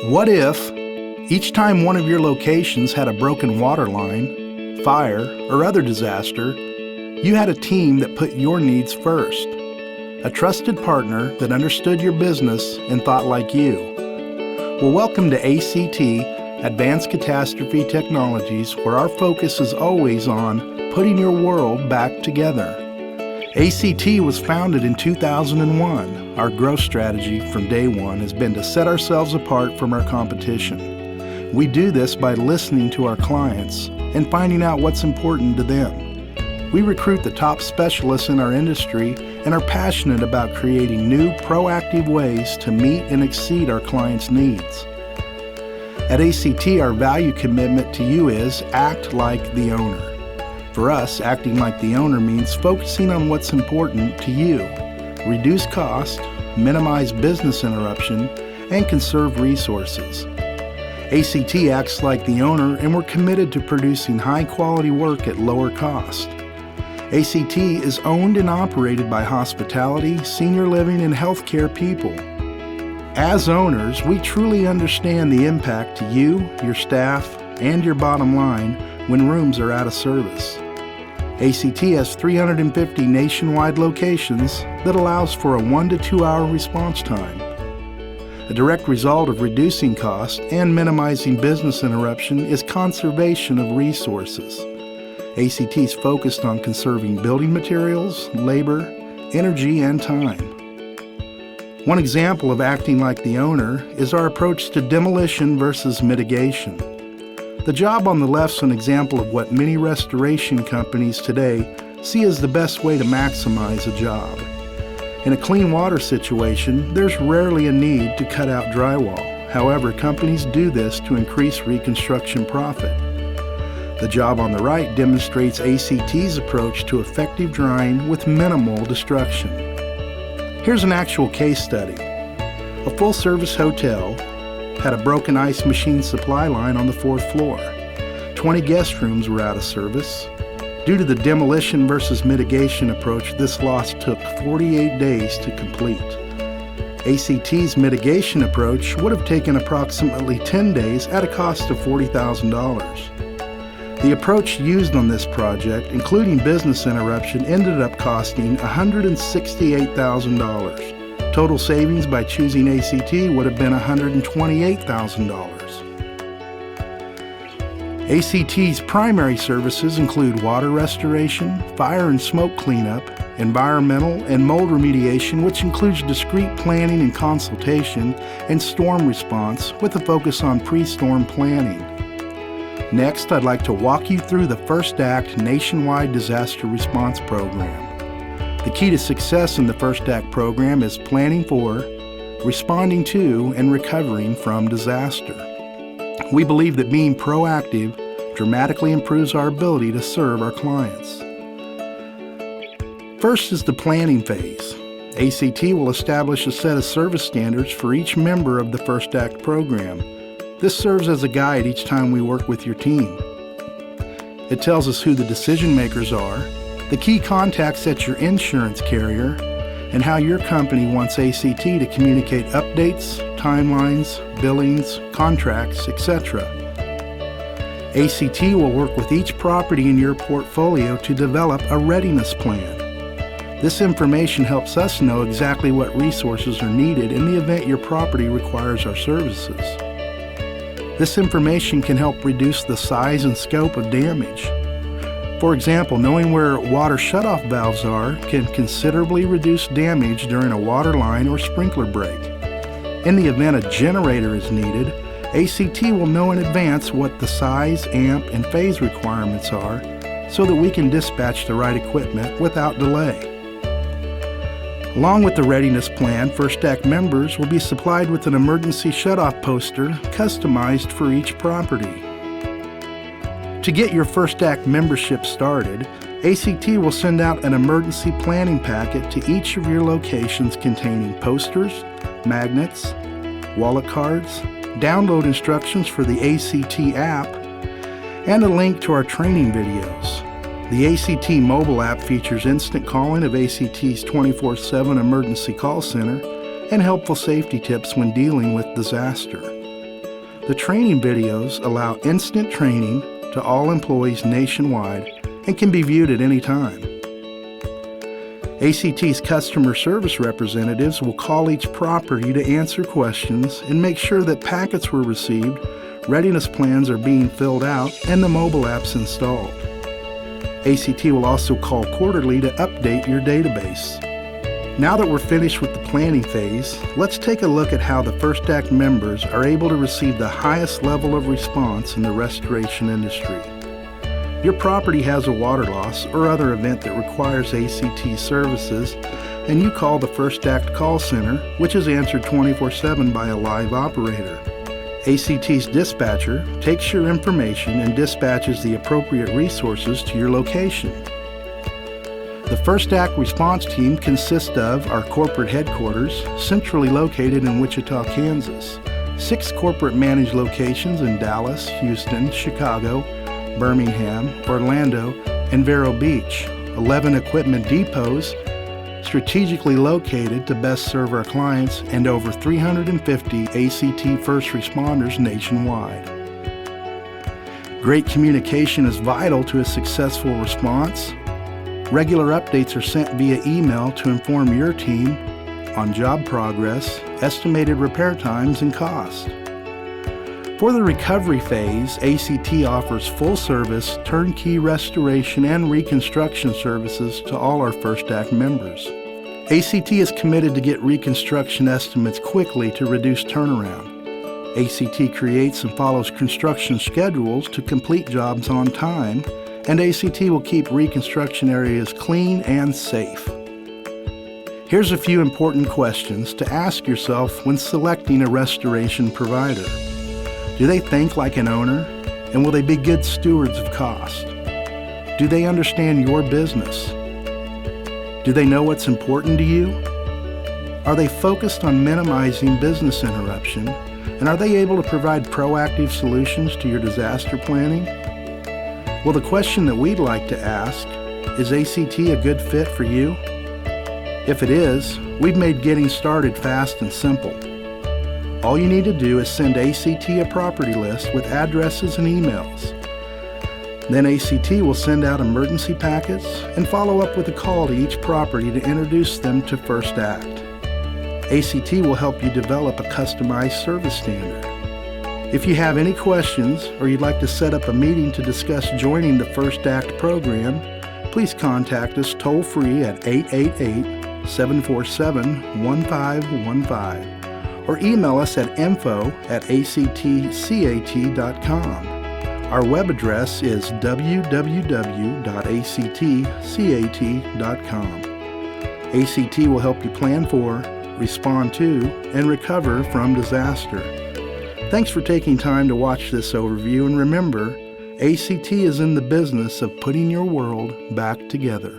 What if each time one of your locations had a broken water line, fire, or other disaster, you had a team that put your needs first? A trusted partner that understood your business and thought like you. Well, welcome to ACT, Advanced Catastrophe Technologies, where our focus is always on putting your world back together. ACT was founded in 2001. Our growth strategy from day one has been to set ourselves apart from our competition. We do this by listening to our clients and finding out what's important to them. We recruit the top specialists in our industry and are passionate about creating new, proactive ways to meet and exceed our clients' needs. At ACT, our value commitment to you is act like the owner. For us, acting like the owner means focusing on what's important to you, reduce cost, minimize business interruption, and conserve resources. ACT acts like the owner, and we're committed to producing high-quality work at lower cost. ACT is owned and operated by hospitality, senior living, and healthcare people. As owners, we truly understand the impact to you, your staff, and your bottom line when rooms are out of service. ACT has 350 nationwide locations that allows for a 1 to 2 hour response time. A direct result of reducing cost and minimizing business interruption is conservation of resources. ACT is focused on conserving building materials, labor, energy, and time. One example of acting like the owner is our approach to demolition versus mitigation. The job on the left is an example of what many restoration companies today see as the best way to maximize a job. In a clean water situation, there's rarely a need to cut out drywall. However, companies do this to increase reconstruction profit. The job on the right demonstrates ACT's approach to effective drying with minimal destruction. Here's an actual case study. A full-service hotel had a broken ice machine supply line on the 4th floor. 20 guest rooms were out of service. Due to the demolition versus mitigation approach, this loss took 48 days to complete. ACT's mitigation approach would have taken approximately 10 days at a cost of $40,000. The approach used on this project, including business interruption, ended up costing $168,000. Total savings by choosing ACT would have been $128,000. ACT's primary services include water restoration, fire and smoke cleanup, environmental and mold remediation, which includes discrete planning and consultation, and storm response with a focus on pre-storm planning. Next, I'd like to walk you through the First Act Nationwide Disaster Response Program. The key to success in the First Act program is planning for, responding to, and recovering from disaster. We believe that being proactive dramatically improves our ability to serve our clients. First is the planning phase. ACT will establish a set of service standards for each member of the First Act program. This serves as a guide each time we work with your team. It tells us who the decision makers are, the key contacts at your insurance carrier, and how your company wants ACT to communicate updates, timelines, billings, contracts, etc. ACT will work with each property in your portfolio to develop a readiness plan. This information helps us know exactly what resources are needed in the event your property requires our services. This information can help reduce the size and scope of damage. For example, knowing where water shutoff valves are can considerably reduce damage during a water line or sprinkler break. In the event a generator is needed, ACT will know in advance what the size, amp, and phase requirements are so that we can dispatch the right equipment without delay. Along with the readiness plan, First Act members will be supplied with an emergency shutoff poster customized for each property. To get your First Act membership started, ACT will send out an emergency planning packet to each of your locations containing posters, magnets, wallet cards, download instructions for the ACT app, and a link to our training videos. The ACT mobile app features instant calling of ACT's 24/7 emergency call center, and helpful safety tips when dealing with disaster. The training videos allow instant training to all employees nationwide and can be viewed at any time. ACT's customer service representatives will call each property to answer questions and make sure that packets were received, readiness plans are being filled out, and the mobile apps installed. ACT will also call quarterly to update your database. Now that we're finished with the planning phase, let's take a look at how the First Act members are able to receive the highest level of response in the restoration industry. Your property has a water loss or other event that requires ACT services, and you call the First Act call center, which is answered 24/7 by a live operator. ACT's dispatcher takes your information and dispatches the appropriate resources to your location. The First Act response team consists of our corporate headquarters, centrally located in Wichita, Kansas, 6 corporate managed locations in Dallas, Houston, Chicago, Birmingham, Orlando, and Vero Beach, 11 equipment depots strategically located to best serve our clients, and over 350 ACT first responders nationwide. Great communication is vital to a successful response. Regular updates are sent via email to inform your team on job progress, estimated repair times, and cost. For the recovery phase, ACT offers full-service, turnkey restoration and reconstruction services to all our First Act members. ACT is committed to get reconstruction estimates quickly to reduce turnaround. ACT creates and follows construction schedules to complete jobs on time, and ACT will keep reconstruction areas clean and safe. Here's a few important questions to ask yourself when selecting a restoration provider. Do they think like an owner? And will they be good stewards of cost? Do they understand your business? Do they know what's important to you? Are they focused on minimizing business interruption? And are they able to provide proactive solutions to your disaster planning? Well, the question that we'd like to ask is ACT a good fit for you? If it is, we've made getting started fast and simple. All you need to do is send ACT a property list with addresses and emails. Then ACT will send out emergency packets and follow up with a call to each property to introduce them to First Act. ACT will help you develop a customized service standard. If you have any questions or you'd like to set up a meeting to discuss joining the First Act program, please contact us toll-free at 888-747-1515 or email us at info@actcat.com. Our web address is www.actcat.com. ACT will help you plan for, respond to, and recover from disaster. Thanks for taking time to watch this overview, and remember, ACT is in the business of putting your world back together.